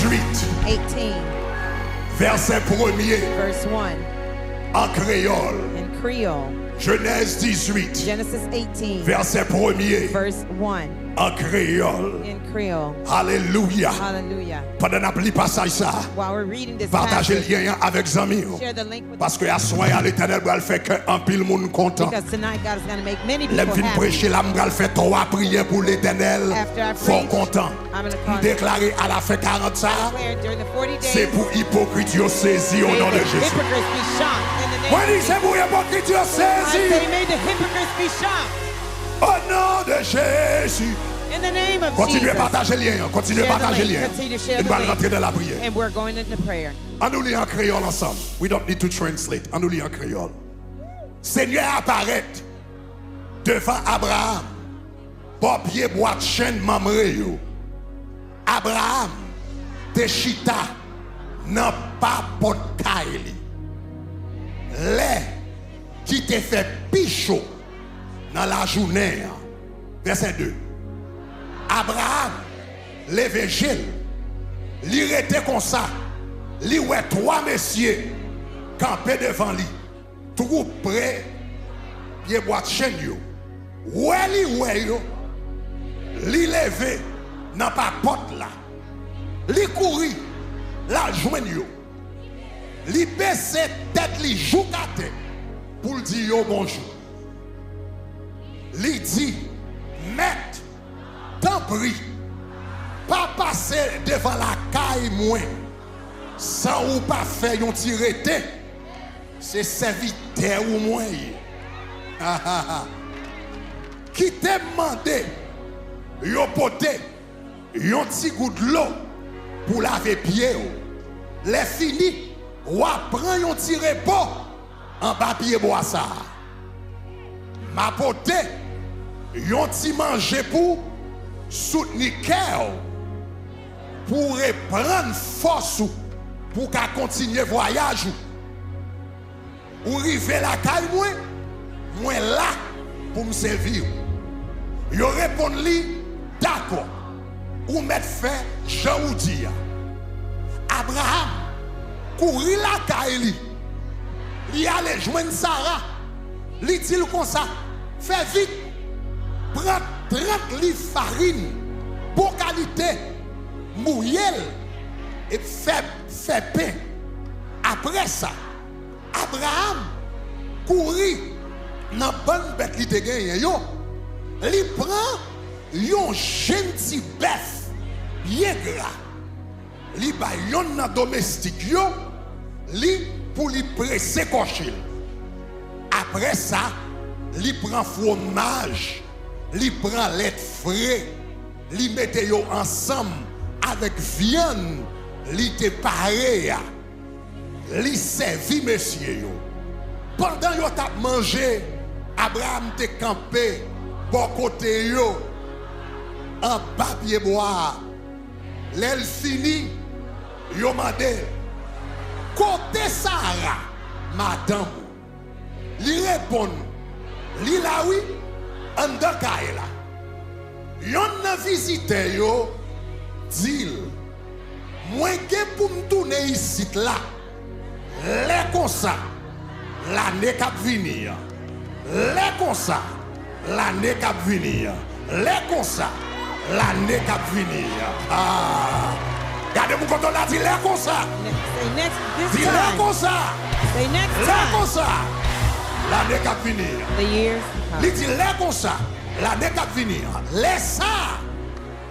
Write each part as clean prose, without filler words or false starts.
18. 18. Verset 1er. Verse 1. En créole. In Creole. Genèse 18. Genesis 18. Verset 1er. Verse 1. En créole. In Creole. Alléluia. Hallelujah. Pendant qu'on lit passage ça, While we're reading this partagez passage, le lien avec amis. share the link with Parce que à soir à l'Éternel va le faire qu'un pile monde content. because tonight God is going to make many people L'aime fin happy. prêcher là, m'gal fait trois prières pour l'Éternel. After I Fort preach, content. I'm going to Déclarer à la fin 40 ça, declare during the 40 c'est days, pour hypocrite yo saisi au may nom de the Jésus. hypocrites be shocked in the name Moi of dis Jesus. c'est pour hypocrite yo I saisi say, may the hypocrites be shocked au nom de Jésus. in the name of Continuez à Jesus. partager le lien, continuez à Share the partager le link, lien. continue to share Et the nous allons link. rentrer dans la prière. And we're going into prayer. On nous lit en créole ensemble. We don't need to translate. On nous lit en créole. Seigneur apparaît devant Abraham. Bon pied boîte chaîne mamré yo. Abraham te chita nan pas pot kaili. Les qui te fait pichot dans la journée. Verset 2. Abraham l'évangile. Li rete comme ça. Li ouais trois messieurs campés devant lui. Tout près pied boîte chaîne yo. Ouais yo. Li levé nan pas porte là. Li couri la joine yo. Li baissé tête li jou kate pour dire yo bonjour. Li dit maître t'en prie pas passer devant la caille moins sans ou pas faire yon tirete. C'est serviteur ou moins. Qui t'a demandé yon poté yon petit goût de l'eau pour laver pied. Les fini ou prend yon tiré pot en papier bois ça. Ma poté yon ti manger pour soutenir cœur pour reprendre force pour qu'à continuer voyage ou river la caille moi là pour me servir. Yo répond li d'accord ou mettre fait Jean ou dire Abraham courir la caille li allait joindre Sarah li dit comme ça fais vite prends 30 livres farine pour qualité mouiller et fait pain. Après ça Abraham courir dans bonne bête li te gagné yo li prend yon gentil bœuf bien gras li ba yon nan domestique yo li pour li presser cochil. Après ça li prend fromage li prend lait frais li mette yo ensemble avec viande li te paré li servi monsieur yo. Pendant yo t'a mangé Abraham te campé bon côté yo en papier bois. L'elle fini yo mandé côté Sarah madame li répond li la oui en dakay la yon nan visite yo dit moi que pour me tourner ici là les comme ça l'année qui venir les comme ça l'année qui venir les comme ça l'année qui venir regardez-vous quand on a dit les comme ça Say next, this dit les time. comme ça Say next les comme time. ça l'année qui venir The years to come. il dit les comme ça l'année qui venir les ça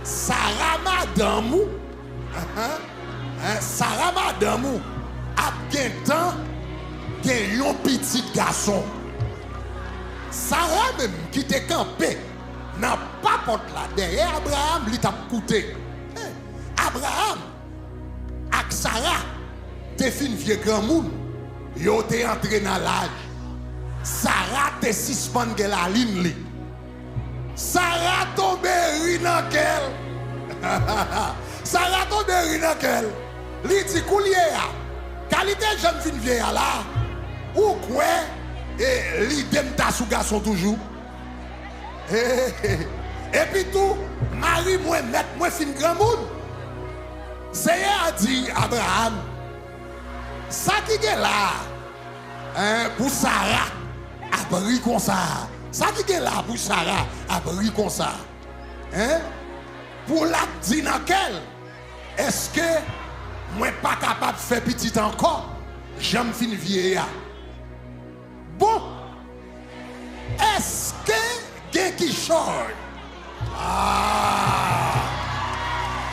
Sarah madame Sarah madame a bien temps gen yon petit garçon. Sarah même qui te campé n'a pas porte là derrière Abraham li t'a coûté. Abraham ak Sarah te fin vieux grand monde yo te entré dans l'âge. Sarah te suspend de la ligne li. Sarah tombe ri dans quel Sarah tombe ri dans quel li ti coulier a qualité jeune fille vieille là ou quoi et li dem ta sou garçon toujours et puis tout mari moi mettre moi fin grand monde Seigneur a dit Abraham, ça qui est là, pour Sarah, a pris comme ça. Ça qui est là pour Sarah, a pris comme ça. Pour la dire dans quel, est-ce que moi pas capable de faire petit encore? J'aime fin vieillard. Bon, est-ce que quelqu'un qui chante?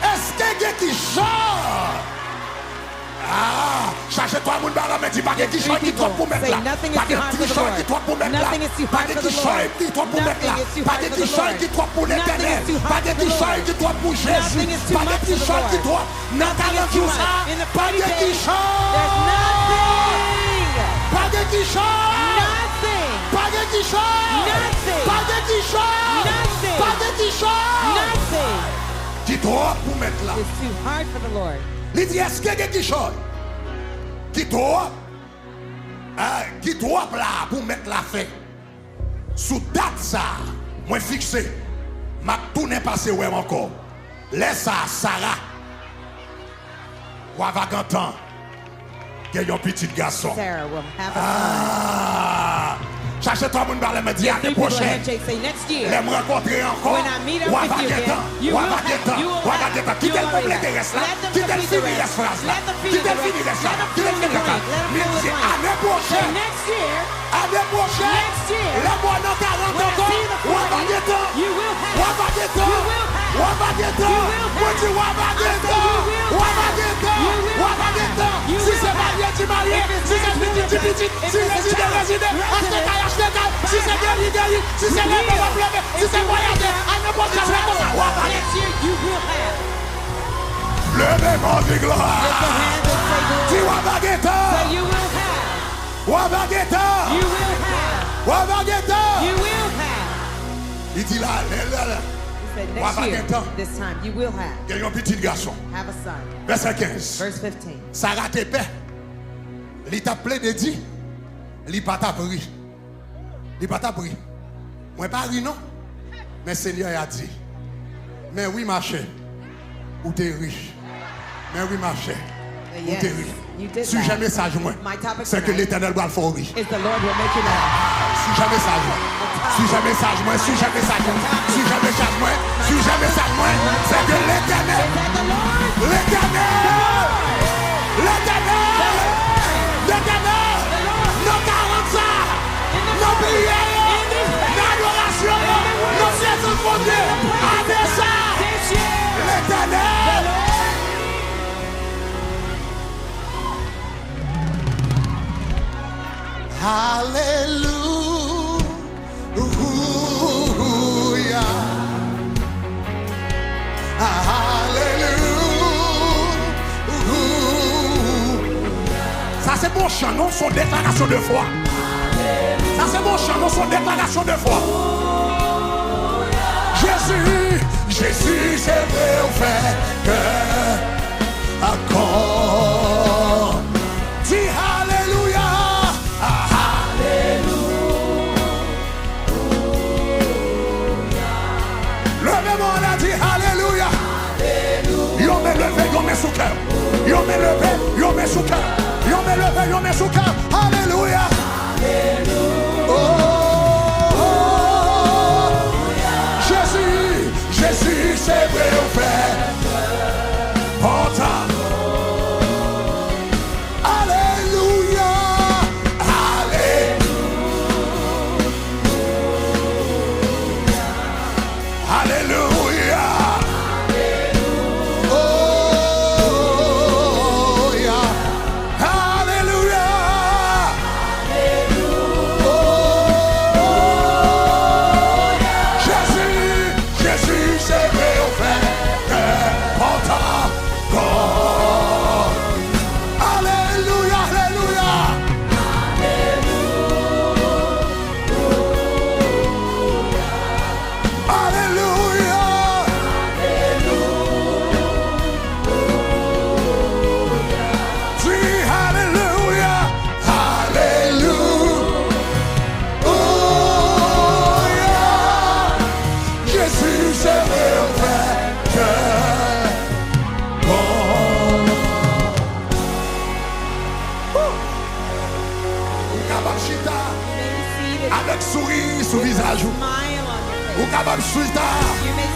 Est-ce que quelqu'un qui chante? Cherchez-toi mon baron, mais dis pas que qui chante qui toi pour mettre là. Pas que qui chante qui toi pour mettre là. Pas que qui chante qui toi pour mettre là. Pas que qui chante qui toi pour l'Éternel. Pas que qui chante qui toi pour Jésus. Pas que qui chante qui toi dans 40 jours ça. Pas que qui chante. Pas de qui chante. Pas de qui chante. Pas de qui chante. Pas de qui chante. Qui doit pour mettre là. It's too hard for the Lord. Il dit est-ce qu'il y a qui chante? Qui doit là pour mettre la fin. Sous date ça, moi fixé. Ma tourné passé ouais encore. Laisse ça Sarah. Ou avec un temps. Il y a un petit garçon. Sarah will have a Cherchez-toi mon parler me dit l'année prochaine. Les me rencontrer encore. Ou avec un temps. Ou avec un temps. Ou avec un temps. Qui tel complet de reste là? Qui tel fini reste phrase là? Qui tel fini reste là? Qui tel fini reste là? Mais c'est l'année prochaine. Année prochaine. Les mois dans 40 encore. Ou avec un temps. Ou avec un temps. Ou avec un temps. Moi dis ou avec un temps. Ou avec un temps. Ou avec un temps. Si c'est marié, tu marié. Si c'est petit. Si résident. Si c'est guéri, si c'est levé, si c'est voyagé, à n'importe quel moment, levez mon Dieu gloire. Dis Wabageta. Wabageta. Wabageta. Il dit là, This time you will have. Il y a un petit garçon. Have a son. Verset 15. Verse 15. Sarah te paix. Il t'a plein de dit. Il pas t'a pris. Il pas t'a pris. Moi pas ri non. Mais Seigneur a dit. Mais oui ma chère. Ou t'es riche. Mais oui ma chère. Ou t'es riche. Si jamais message moi. C'est que l'Éternel va le faire riche. Is the Lord will make you laugh. Si jamais message moi. Si jamais message moi. Si jamais message moi. Si jamais message moi. Si jamais message moi. C'est que l'Éternel. L'Éternel. L'Éternel. L'Éternel. Nos 40 ans. Nos prières. Nos adorations. Nos saisons de Dieu. Avec ça. L'Éternel. Alléluia. Alléluia. Ça c'est mon chant, non, son déclaration de foi. Ça c'est mon chant, non, son déclaration de foi. Jésus, Jésus, c'est vrai au fait que encore. Dis Alléluia. Levez-moi, on a dit Alléluia. Yo me levé, yo me sous cœur. Yo me levé, yo me sous cœur. Yo me levé, yo me sous cœur. Alléluia. Oh, oh, oh. Jésus, Jésus, c'est vrai au fait. Pourtant. Alléluia. Alléluia. Alléluia. Oh, yeah. Alléluia. avec sourire sous visage. Smile on your Ou face. capable chita You may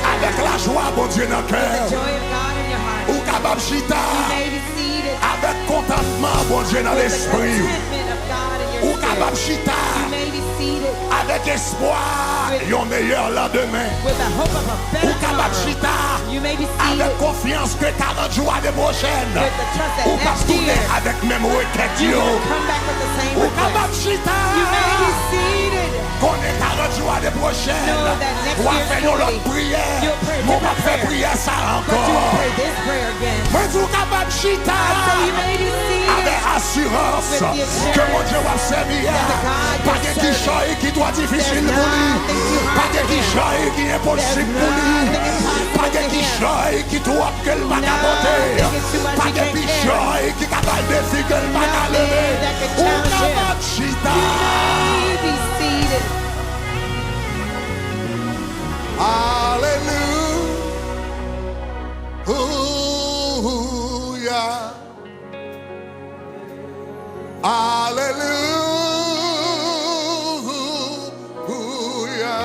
avec la joie, bon Dieu, dans le the cœur. joy of God in your heart. Ou capable chita You may be seated avec contentement, bon Dieu, dans with the l'esprit. contentment of God in Ou your capable spirit. chita You may be seated avec espoir et un meilleur lendemain. with the hope of a Ou better capable tomorrow. chita You may be avec seated confiance que 40 jours à prochaine. with the trust that Ou pas next tourner year avec même requête. you Yo. will come back with the same Ou request. capable chita You may be seated. qu'on est 40 jours à prochaine. Know that next Ou à year's faire l'autre fully. prière. You'll pray a Mon different pas faire prayer. prière ça But you will encore. pray this prayer again. Moi, je suis capable de chita So you may be avec seated assurance with the assurance que mon Dieu va servir. that the God Pas you're de kichòy qui doit difficile There's pour lui. nothing too hard Pas de for him. kichòy qui est impossible pour lui. nothing impossible Pas de for him. kichòy qui doit que le va capoter. Nothing is too much Pas he de can't kichòy qui est capable de défier que le va Nothing lever. that can Ou challenge him. capable de chita. You may be seated. Alléluia. Alléluia.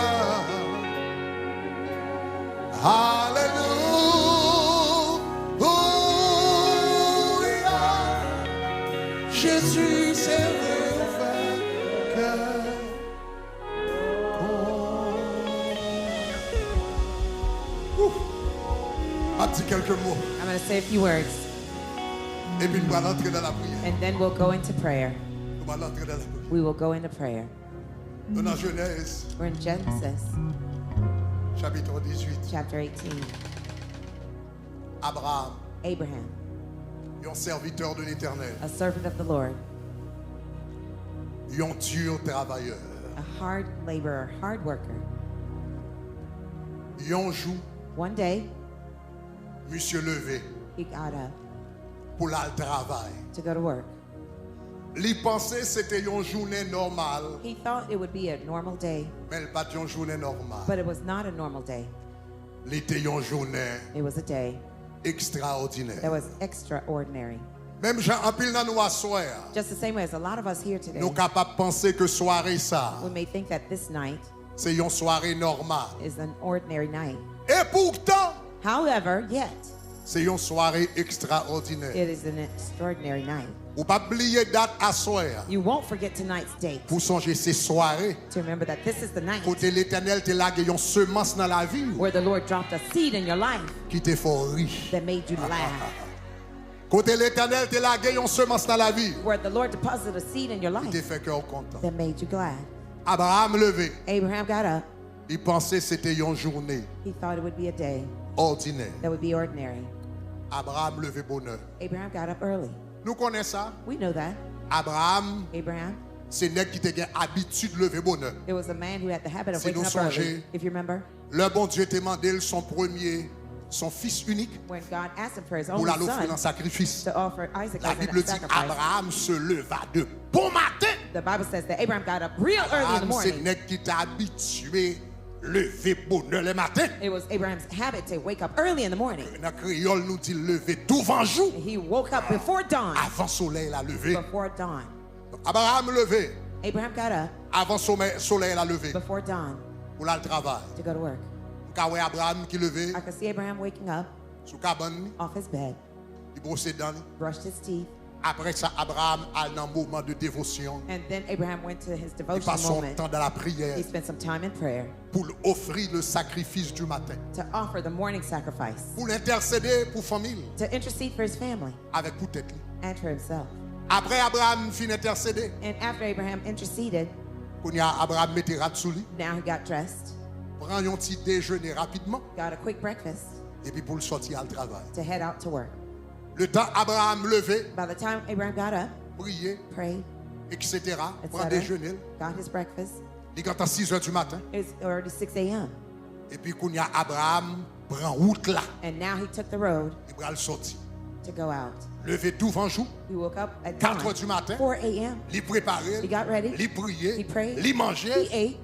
Alléluia. Jésus s'est vainqueur. On dit quelques mots I'm going to say a few words, et puis nous allons entrer dans la prière. and then we'll go into prayer. Nous allons entrer dans la prière. We will go into prayer. Nous dans Genèse, We're in Genesis chapitre 18. chapter 18. Abraham, Abraham, un serviteur de l'Éternel, a servant of the Lord, un dur travailleur, a hard laborer, hard worker. un jour, One day, monsieur levé he got up pour le travail. to go to work. Il pensait c'était une journée normale, He thought it would be a normal day, mais il pas une journée normale. but it was not a normal day. Il était une journée It was a day that extraordinaire. was extraordinary. Même Jean en pile dans nous asseoir, Just the same way as a lot of us here today, nous capables de penser que soirée ça, we may think that this night c'est une soirée normale. is an ordinary night. Et pourtant, However, yet, c'est une soirée extraordinaire. it is an extraordinary night. Ou pas oublier date à soir You won't forget tonight's date pour songer ces soirées. to remember that this is the night Côté l'Éternel te lague une semence dans la vie where the Lord dropped a seed in your life qui te fait riche. that made you laugh, Côté l'Éternel te lague une semence dans la vie where the Lord deposited a seed in your qui te life fait cœur content. that made you glad. Abraham levé, Abraham got up. il pensait c'était une journée He thought it would be a day ordinaire. that would be ordinary. Abraham levé bonheur. Abraham got up early. Nous connaissons ça. We know that. Abraham, Abraham, c'est nèg qui te gen habitude lever bonheur. it was a man who had the habit of Si waking nous up early. songez- If you remember, Le bon Dieu te demandé son premier, son fils unique when God asked him for his pour only l'aller offrir en son sacrifice. to offer Isaac La as Bible a dit sacrifice, Abraham se leva de bon matin. the Bible says that Abraham got up real early in the Abraham, c'est morning. nèg qui t'a habitué lever bonheur le matin. It was Abraham's habit to wake up early in the morning. Dans créole nous dit lever devant jour He woke up before dawn. avant soleil la levé. Before dawn. Abraham levé Abraham got up avant soleil la levé before dawn pour aller travail. to go to work. Quand Abraham qui levé I could see Abraham waking up sous cabane, off his bed, il brossait dents. brushed his teeth, Après ça Abraham a un moment de dévotion. and then Abraham went to his Il devotion passe son moment. temps dans la prière He spent some time in prayer pour offrir le sacrifice du matin. to offer the morning sacrifice, Pour l'intercéder pour famille to intercede for his family avec pour tête. and for himself. Après Abraham fin intercéder, And after Abraham interceded, quand Abraham mettait rat sous lui, now he got dressed, prend un petit déjeuner rapidement got a quick breakfast et puis pour le sortir au travail. to head out to work. Le temps Abraham levé, By the time Abraham got up, prier, prayed, etc., prend etc., déjeuner, got his breakfast, il quand à 6 heures du matin, it's already 6 a.m. et puis quand Abraham prend route là, And now he took the road il va le sortir. to go out. Levé tout vent jour, He woke up at 4 dawn, heures du matin, 4 a.m. il préparait, He got ready. il priait, He prayed. il mangeait, He ate,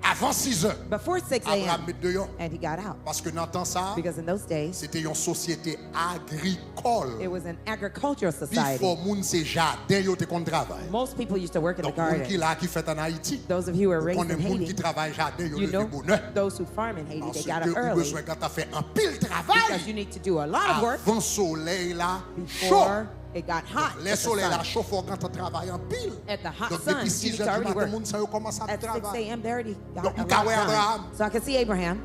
Avant 6 heures, before 6 Abraham a.m. met dehors. and he got out. Parce que dans le temps ça, Because in those days, c'était une société agricole. it was an agricultural Before society. moun se jardin yo te kon travail. Most people used to work in the Donc moun qui garden. là qui fait en Haïti. Those of you who are Vous raised in connaissez moun qui Haiti, travaille jardin yo you levé know bonheur. those who farm in Haiti, Parce they got que up ou early besoin quand tu fait un pile because travail. you need to do a lot of work Avant soleil là chaud. before it got hot. Les at the soleils là sun. chaud faut quand tu travailles en pile. At the hot Donc sun, depuis you 6 need to heures du already matin work. moun sa yo commence à At 6 travailler. a.m., they already got Donc, a nous lot avons Abraham. done. So I can see Abraham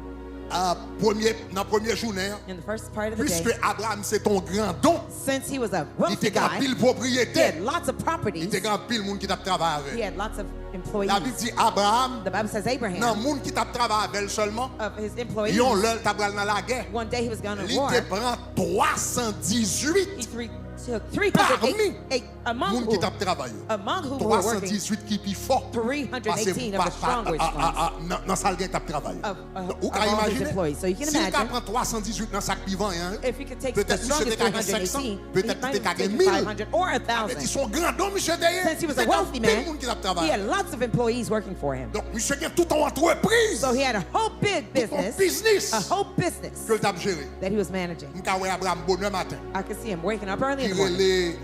Dans première journée, in the first part of the puisque day. Abraham c'est ton grand don, Since he was a il wealthy était grand guy, pile he propriété, had lots of il properties. était grand pile moun qui t'a travaillé He avec. had lots of employees. La Bible dit Abraham, The Bible says non Abraham, moun qui t'a travaillé avec seulement, of his employees, yon l'heure t'a pral dans la guerre. one day he was going to Il war. te prend 318 He took Parmi 308 among moun who, qui t'a travaillé. among who were working, 318 qui plus fort. 318 of the strongest ones Dans salle guerre t'a travaillé. Ou of ka all his imaginer, employees. So you can si il imagine, prend 318 dans sac vivant, if he could take peut-être the monsieur strongest te gagne 318, 500, he peut-être might te have gagne taken 1000. 500 or Mais ils 1,000. sont grands, monsieur derrière. Since he was a C'est wealthy grand man, monde qui t'a he travaillé. had lots of employees working for him. Donc monsieur gagne tout en entreprise. So he had a whole big Tout en business, business a whole business que t'a géré. that he was managing. M'ka wè Abraham bonheur matin. I could see him waking up early in Qui the morning. relait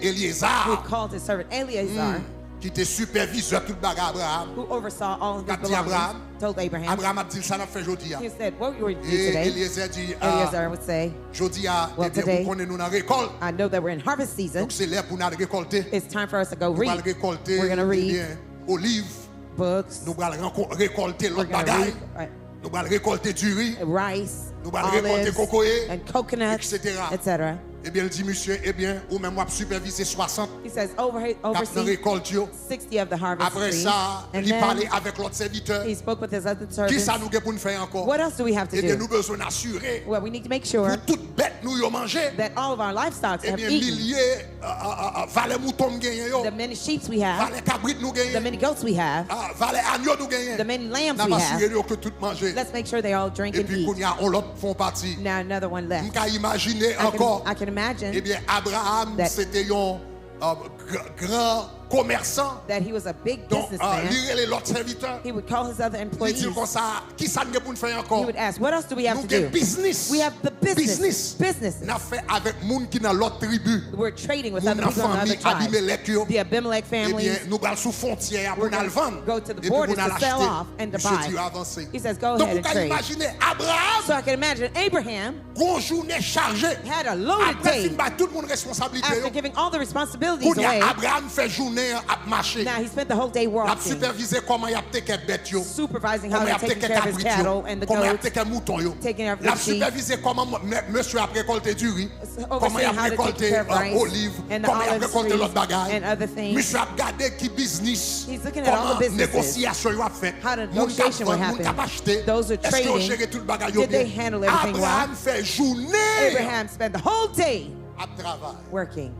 He Eliezer, called his servant Eleazar, qui était superviseur tout bagarre Abraham. who oversaw all of his Qu'a dit belongings, Abraham? told Abraham. Abraham a dit ça n'a fait jodi a. He said, what were you doing Et today? Eliezer dit Eleazar would say, jodi a, Well, eh bien, today- vous connaissez nous dans récolte. I know that we're in harvest season. Donc c'est l'heure pour nous récolter. It's time for us to go Nous allons read récolter We're gonna eh read bien, olives. books. Nous allons récolter We're l'autre going to bagaille. read Nous allons récolter du riz, rice, nous allons récolter olives, cocoyer, and coconuts, etc. etc. Eh bien, il dit, monsieur, eh bien, ou même moi superviser 60 He says, cap dans oversee récolte yo. 60 of the harvest Après trees. ça, And il parlait then avec l'autre serviteur. he spoke with his other Qui servants. ça nous avons pour nous faire encore? What else do we have to Eh bien, do? nous besoin d'assurer Well, we need to make sure pour toute bête nous yo manger. that all of our livestock Eh have bien, eaten. milliers, valet mouton gagné yo. The many sheep we have, Valet cabrit nous the gagné. many goats we have, Valet agneau nous gagné. the many lambs N'a we pas have. assuré yo que tout manger. Let's make sure they all drink Et and puis, qu'on eat. y a, on l'autre font partie. Now another one left. M'ka imaginer encore. I can imagine Eh bien, Abraham, that- c'était un grand commerçant. that he was a big Donc, businessman. lire l'autre serviteur. He would call his other Il employees. dit comme ça, qui ça nous pour nous faire He encore? would ask, what else do we have Nous to avons do? business. We have the business. Nous Businesses. avons fait avec les gens qui dans l'autre tribu. We're trading with Nous other avons people in other famille tribes. Abimelech. yo. The Abimelech Eh bien, families. nous allons sous frontière pour We're nous gonna le vendre. go to the Et puis, borders pour nous to sell l'acheter. off and to Monsieur buy. Dieu a avancé. He says, go Donc, ahead vous and pouvez trade. imaginer, Abraham, So I can imagine Abraham grosse journée chargée. had a loaded Après, il day bat tout le monde responsabilité. after giving all the responsibilities Pour away. Abraham fait journée à marcher. Now he spent the whole day Il a walking, supervisé comment il a take bête yo. supervising how Comment il they're a taking take care of his cabrit cattle yo. and the Comment il a goats, take mouton yo. taking care of Il a the sheep, supervisé comment monsieur a récolté du riz. Comment il a overseeing how to take récolté care of rice olive. and the Comment il a olive récolté l'autre trees bagaille. and other things. Monsieur a regardé qui business. He's looking at all the Comment businesses. négociation yo a fait. How the Moun k'ap negotiation would vendre, moun happen. k'ap acheter. Those who are Est-ce qu'ils ont trading, géré tout le bagage yo did they bien? handle everything Abraham well? fait journée Abraham spent the whole day à travail. working.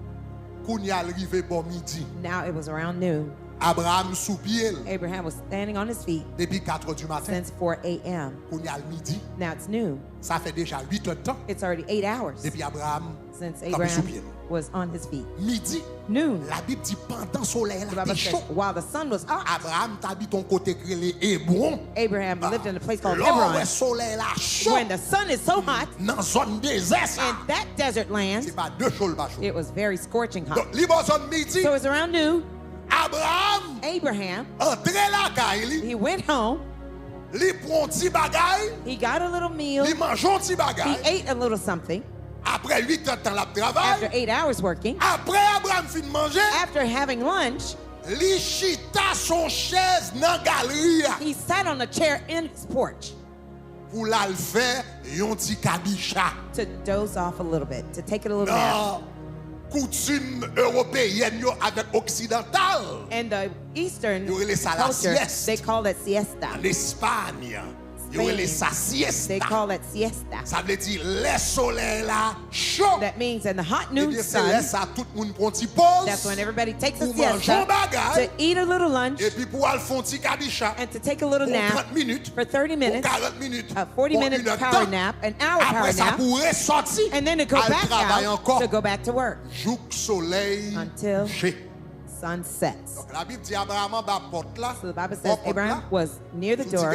Koun y arrivé bon midi. Now it was around noon. Abraham sous pied Abraham was standing on his feet depuis 4 du matin. since 4 a.m. Koun y a le midi. Now it's noon. Ça fait déjà 8 heures de temps It's already 8 hours depuis Abraham since campé sous pied. Abraham was on his feet. Midi, Noon. la Bible dit pendant le soleil The là, Bible t'es says, chaud. while the sun was up, Abraham t'habite ton côté créé Hébron. Abraham lived in a place called Là, Hebron. le soleil là chaud. When the sun is so hot, Dans zone désert ça. in that desert land, C'est pas deux choses pas chaud. it was very scorching hot. Donc, libre zone midi, So it was around noon. Abraham Abraham, entre la caille, he went home. li prend petit bagay, He got a little meal. li mange un petit He bagay. ate a little something. Après 8 heures de temps la After travail, 8 hours working, après Abraham fin manger, after having lunch, li chita son chaise dans galerie he sat on a chair in his porch pour la le faire yon ti kabicha. to doze off a little bit, to take it a little nap. Dans coutume européenne yo avec occidental, And the Eastern yo relé ça la culture, sieste. they call it siesta. En Espagne, yo relé ça siesta. They call it siesta. Ça veut dire les soleil là chaud. That means in the hot Eh noon bien, c'est là sun, ça tout le monde prend petit pause. that's when everybody takes a Pour manger un siesta bagage. to eat a little lunch Et puis pour aller faire un petit kabicha. and to take a little Pour nap 30 minutes. for 30 minutes, Pour 40 minutes. a 40 pour minute une heure de power temps. nap, an hour Après power ça nap, pourrait sortir. and then to go Al back travailler out encore. to go back to work Jouk soleil until G. sun sets. Donc la Bible dit Abraham en bas porte là. So the Bible says Abraham was near the door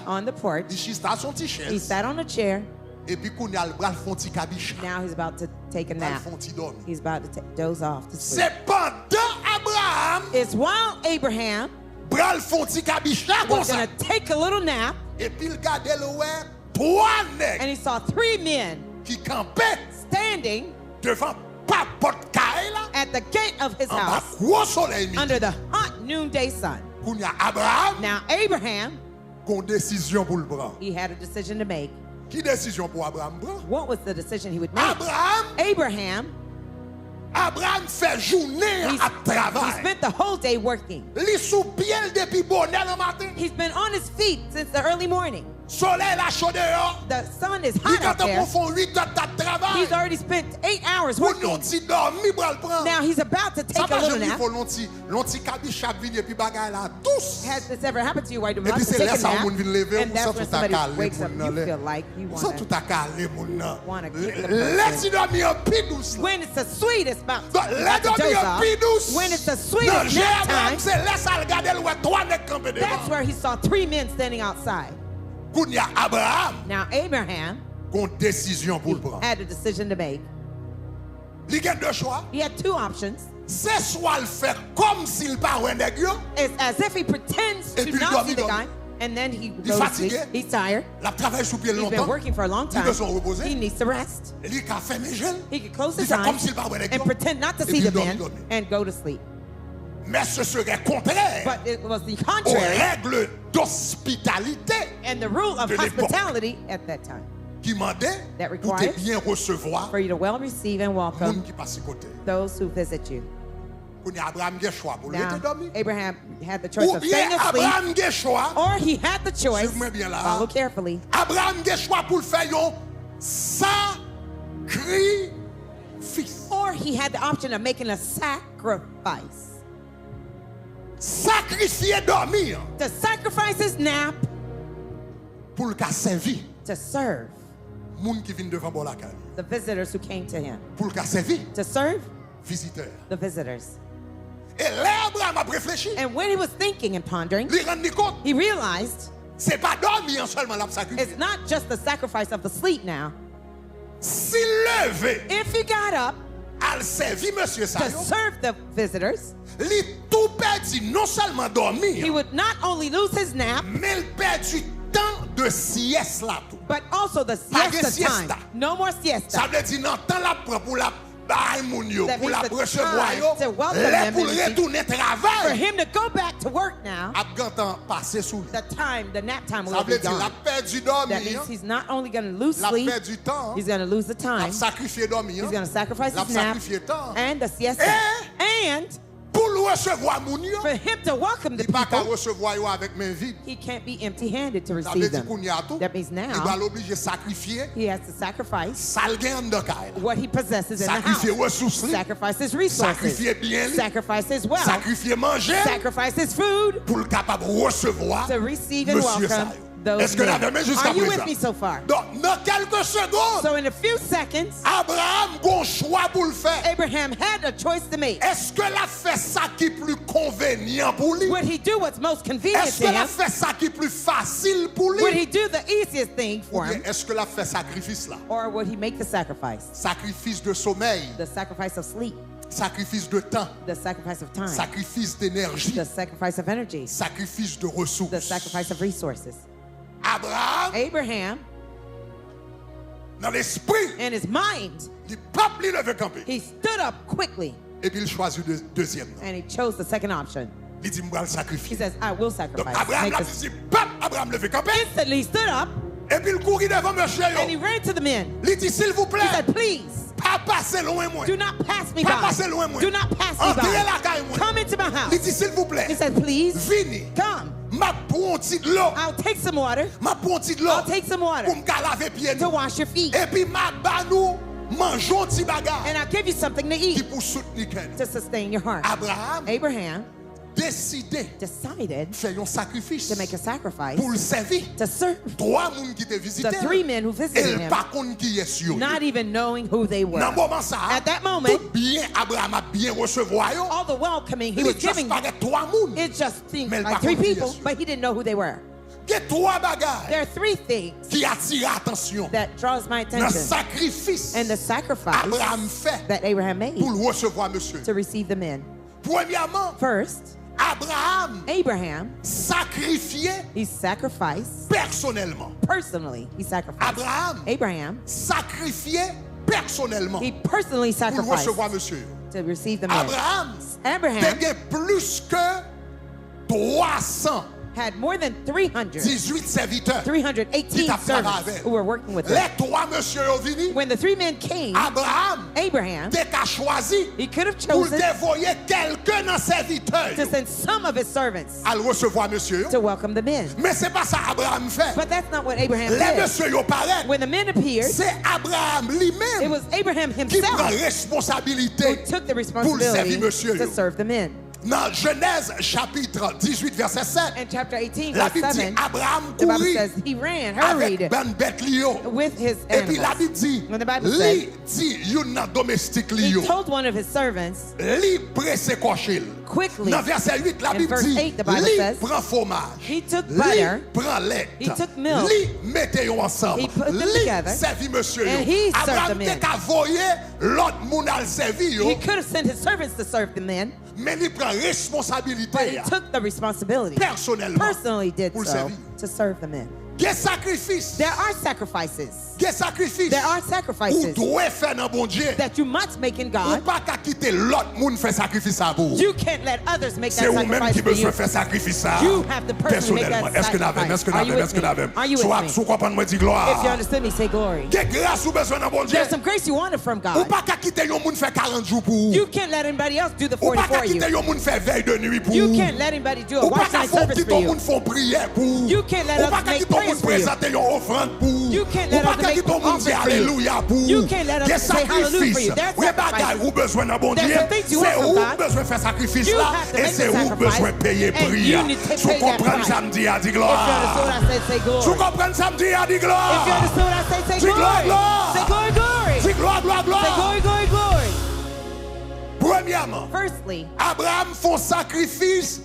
on the porch. Il chista son petit He chaise. sat on a chair. Et puis qu'on y a le bras font petit cabiche. Now he's about to take a nap. Font petit dormir. He's about to doze off to sleep. C'est pendant Abraham It's while Abraham bras font petit cabiche là comme was ça. going to take a little nap, Et puis il regardait le ouais trois and nègres he saw 3 men qui campaient standing devant pas porte caille là. at the gate of his En bas house gros soleil midi. under the hot noonday sun. Qu'on y a Abraham Now Abraham, qu'on décision pour le prendre. he had a decision to make. Qui décision pour Abraham prendre? What was the decision he would make? Abraham Fait journée he à travail. spent the whole day working. Li sous pied depuis bonheur le matin. He's been on his feet since the early morning. Soleil la chaud dehors. The sun is Li hot out quand there. on font 8 heures de travail. He's already spent 8 hours Pour working. nous ti dormi pour le prendre. Now he's about to Ça take a va little jamais nap. pour l'onti cabiche à venir et puis bagaille là tous. Has this ever happened to you? Why do you Et want puis to c'est take là a ça nap? moun vient lever, And on that's sent when tout à somebody caler wakes up. moun You nan. feel like you On sent want tout to. à caler moun nan. Wanna kick the person. Laisse dormi en pi douce. When it's the sweetest about Donc to la dormi doze en off, pi douce. when it's the Non, sweetest j'ai nap Abraham, time, c'est laisse à regarder le ouais trois nèg campé that's devant. where he saw 3 men standing outside. Qu'on y a Abraham Now Abraham qu'on décision pour le prendre. had a decision to make. Il y a deux choix. He had 2 options. C'est soit le faire comme s'il pas un nèg yo, It's as if he pretends Et to puis il not dormi, see the dormi. guy, and then he Il goes to sleep. fatigué. He's tired. la travaille sous pied He's been longtemps. working for a long Il time. besoin reposer. He needs to rest. Il a fermé gel. He could close Il his fait comme eyes s'il pas un nèg and yo. pretend not to Et see puis the il dormi, man dormi. and go to sleep. Mais ce serait contraire But it was the aux contrary règles d'hospitalité and the rule of de l'époque. hospitality at that time. qui mandait That pour te requires bien recevoir for you to well receive and monde welcome qui passe à côté. those who visit you. Qu'on y a Abraham qui a choix pour lui Now, te dormir. Abraham had the choice Ou of bien staying asleep, Abraham qui a choix. or he had the choice, Suivez-moi bien là. follow carefully, Abraham qui a choix pour le faire un sacrifice. or he had the option of making a sacrifice. Sacrifier dormir To sacrifice his nap pour le cas servi. to serve Moun qui vient devant bon la caille. the visitors who came to him. Pour le cas servi, To serve visiteur. the visitors. Et là Abraham a réfléchi. And when he was thinking and pondering, Il rend compte, he realized c'est pas dormir seulement la sacrifice. it's not just the sacrifice of the sleep now. S'il levait, If he got up al servi monsieur to Sayo, serve the visitors, il tout perdu non seulement he dormir, would not only lose his nap, mais il perdu temps de sieste là tout. but also the Pas de siesta time. siesta. No more Ça siesta. veut dire non temps la prend pour la bail moun yo, That pour la means the recevoir time yo, to welcome là them pour and retourner For travail. him to go back to work now, A gantan passé sous lui. the nap time Ça will veut be dire la gone. perdu That dormir, means he's not only going to lose la sleep, perdu temps, he's going to lose the la time, sacrifier dormir, he's going to sacrifice la his nap sacrifier temps. and the siesta. And Pour le recevoir moun yo, for him to welcome the il pas qu'à people, recevoir yo avec main vide. he can't be empty-handed to Ça veut receive dire them. qu'on y a tout. That means Il doit now l'obliger sacrifier he has to sacrifice sal gen de caille. what he possesses in the Sacrifier house. ressources li, Sacrifice his resources. sacrifier bien li, Sacrifice his wealth. sacrifier manger Sacrifice his food pour le capable recevoir to receive and monsieur welcome Sayo. those Est-ce que la men. même jusqu'à Are you with présent? me so far? Donc, dans quelques secondes, So in a few seconds, Abraham a un choix pour le faire. Abraham had a choice to make. Est-ce que la fait ça qui est plus convenient pour lui? Would he do what's most convenient Est-ce to que la him? fait ça qui est plus facile pour lui? Would he do the easiest thing Ou for bien him? est-ce que la fait sacrifice là? Or would he make the sacrifice? Sacrifice de sommeil, The sacrifice of sleep, sacrifice de temps, the sacrifice of time, sacrifice d'énergie, the sacrifice of energy, sacrifice de the ressources. sacrifice of resources. Abraham, Abraham, dans l'esprit, in his mind, il peuple il levé campé. he stood up quickly Et puis il choisit le deuxième. and he chose the second option. Il dit, moi le He sacrifier. says, I will Donc sacrifice. Abraham Make l'a this. dit, peuple, Abraham levé campé. Instantly he stood up Et puis il courit devant monsieur. and he Yo. ran to the men. Il dit, s'il vous He plaît, said, please, pas passer loin moi. do not pass me Pas by. passer loin moi. Do not pass me Entrez la by. caille moi. Come into my Il house. dit, s'il vous plaît, He said, please, vini. come. Ma pour un petit de l'eau. I'll take some water. Ma pour un petit de l'eau. I'll take some water Pour me laver pieds to nous. wash your feet. Et puis ma ba nous mangeons un petit bagage And I'll give you something to qui eat pour soutenir qu'elle. to sustain your heart. Abraham Abraham decided faire un sacrifice to make a sacrifice pour le servir. to serve 3 moun qui te visité. the 3 men who visited Et him, par contre qui est sur. not even knowing who they were. Dans moment ça, At that moment, tout bien Abraham a bien recevoir yo. all the welcoming he Il was just giving, paraît 3 moun. it just seemed Mais like par 3 contre, people, yes. but he didn't know who they were. Il y a 3 bagages There are 3 things qui attirent attention. that draws my Dans attention, sacrifice and the sacrifice Abraham fait that Abraham made pour le recevoir monsieur. to receive the men. Premièrement, First, Abraham sacrificed he personnellement. personally. He sacrificed. Abraham sacrifiait personnellement he personally pour sacrificed recevoir monsieur. to receive the men. Abraham avait plus que 300 had more than 18 serviteurs 318 servants who were working with him. Les 3 monsieur ont venu. When the 3 men came, Abraham choisi he could have pour chosen dévoyer quelqu'un dans serviteurs to send some of his servants à recevoir monsieur. to welcome the men. Mais c'est pas ça Abraham fait. But that's not what Abraham Les did. monsieur yo paraît. When the men appeared, C'est Abraham lui-même it was Abraham qui prend himself responsabilité who took the responsibility to serve the men. Dans Genèse chapitre 18 verset 7, In chapter 18, la verse Bible dit 7, Abraham the Bible courit says he ran, avec hurried ben bête lion. with his Et puis la animals. Bible dit, When the Bible li dit yon nan domestique He lion. told one of his servants Li presse kochil. quickly. Dans verset 8, la In Bible verse dit, 8, the Bible li says, prend fromage. he took Li butter, prend lait. he took milk, Li mette yon ensemble. he put them Li together, servi monsieur and yo. he served Abraham the men. te ka voye l'autre moun al servi yo. He could have sent his servants to serve the men, Mais il prend but he responsabilité took the responsibility. personnellement. Personally did Pour le so servir. to serve the men. Des sacrifices. There are sacrifices. Des sacrifices. There are Ou sacrifices doit faire dans bon Dieu. that you must make in Ou God. pas qu'à quitter l'autre monde faire sacrifice à vous. You can't let others make C'est that vous-même sacrifice qui for besoin you. faire sacrifice à You have to personally make personnellement. that Est-ce que n'avez, est-ce que sacrifice. Are you n'avez, with est-ce que me? n'avez. Are you with me? Soit comprendre moi dit gloire. If you understand me, say glory. Quelle grâce ou besoin dans bon Dieu. There's some grace you wanted from Ou God. pas qu'à quitter yon monde faire 40 jours pour vous. You can't let anybody else do the Ou 40 pas qu'à for you. quitter yon monde faire veille de nuit pour You vous. can't let anybody do a Ou pas watch qu'à night faire service quitter for ton you. monde font prière pour vous. You can't let Ou others pas qu'à make quitter ton prayers monde for you. présenter yon offrande pour vous. You can't Ou let pas others qu'à make quitter ton monde offers dire for you. alléluia pour You vous. can't let Des others say hallelujah for sacrifices. you. There's Oui, bagaille sacrifices. ou besoin dans bon Dieu. There's some things you C'est want from où God. besoin faire sacrifice You là. have to Et make c'est the où sacrifice. besoin payer And prière. you need to Si vous pay that comprenez price. samedi à dire If you understood gloire. what I said, say Si vous glory. comprenez samedi à dire If you gloire. understood what I said, say Dis gloire, glory. gloire. Say glory, glory. Dis gloire, gloire, Say gloire. glory, glory, glory. Premièrement, Firstly, Abraham fait sacrifice